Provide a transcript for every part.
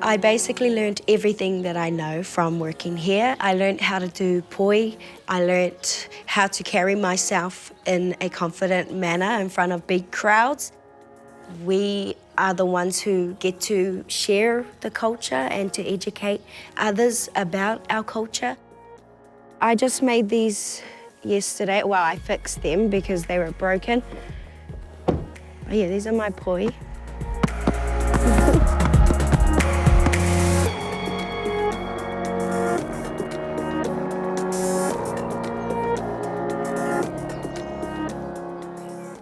I basically learned everything that I know from working here. I learned how to do poi. I learned how to carry myself in a confident manner in front of big crowds. We are the ones who get to share the culture and to educate others about our culture. I just made these yesterday. Well, I fixed them because they were broken. Oh yeah, these are my poi.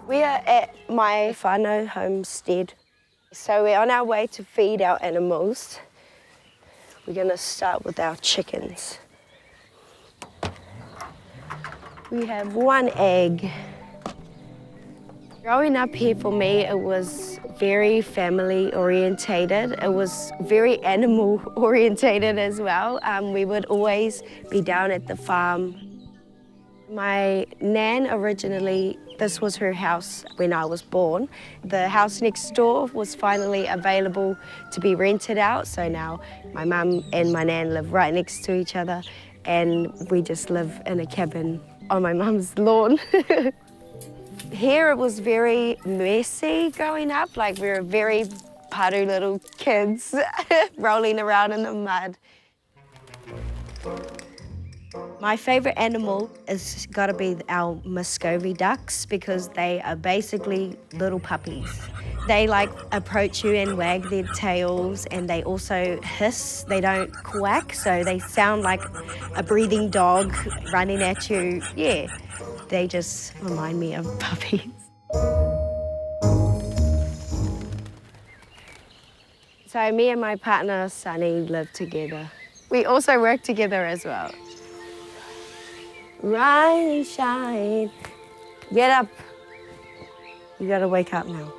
We are at my whānau homestead. So we're on our way to feed our animals. We're going to start with our chickens. We have one egg. Growing up here for me, it was very family orientated. It was very animal orientated as well. We would always be down at the farm. My nan originally, this was her house when I was born. The house next door was finally available to be rented out, so now my mum and my nan live right next to each other, and we just live in a cabin on my mum's lawn. Here it was very messy growing up, like we were very paru little kids rolling around in the mud. My favourite animal has got to be our Muscovy ducks because they are basically little puppies. They like approach you and wag their tails, and they also hiss. They don't quack, so they sound like a breathing dog running at you. Yeah, they just remind me of puppies. So me and my partner, Sonny, live together. We also work together as well. Rise and shine. Get up. You gotta wake up now.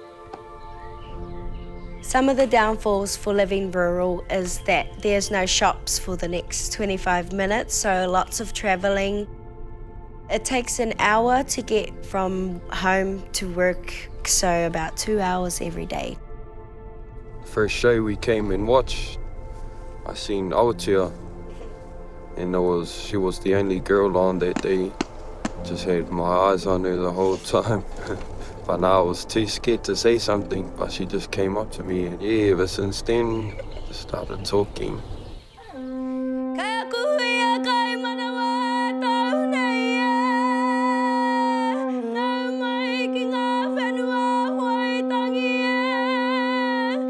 Some of the downfalls for living rural is that there's no shops for the next 25 minutes, so lots of traveling. It takes an hour to get from home to work, so about 2 hours every day. First show we came and watched, I seen Aotea. And she was the only girl on that day. Just had my eyes on her the whole time. But now I was too scared to say something, but she just came up to me, and yeah, ever since then, just started talking.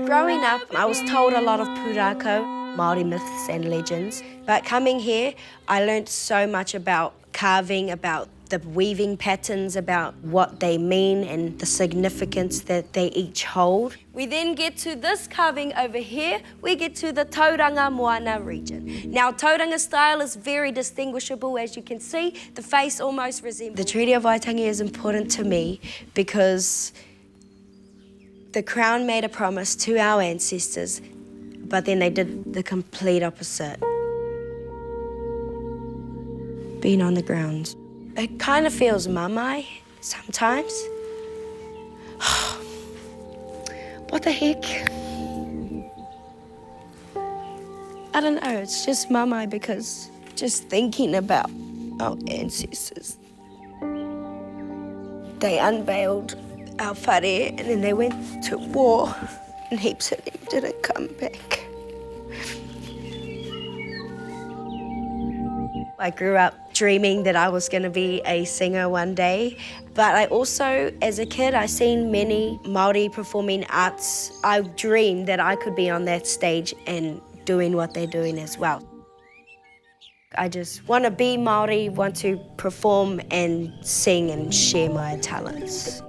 Growing up, I was told a lot of pūrākau, Māori myths and legends. But coming here, I learned so much about carving, about the weaving patterns, about what they mean and the significance that they each hold. We then get to this carving over here. We get to the Tauranga Moana region. Now, Tauranga style is very distinguishable, as you can see. The face almost resembles. The Treaty of Waitangi is important to me because the Crown made a promise to our ancestors, but then they did the complete opposite. Being on the ground. It kind of feels mamai sometimes. What the heck? I don't know, it's just mamai because just thinking about our ancestors. They unveiled our whare and then they went to war and heaps of them didn't come back. I grew up dreaming that I was going to be a singer one day, but I also, as a kid, I seen many Māori performing arts. I dreamed that I could be on that stage and doing what they're doing as well. I just want to be Māori, want to perform and sing and share my talents.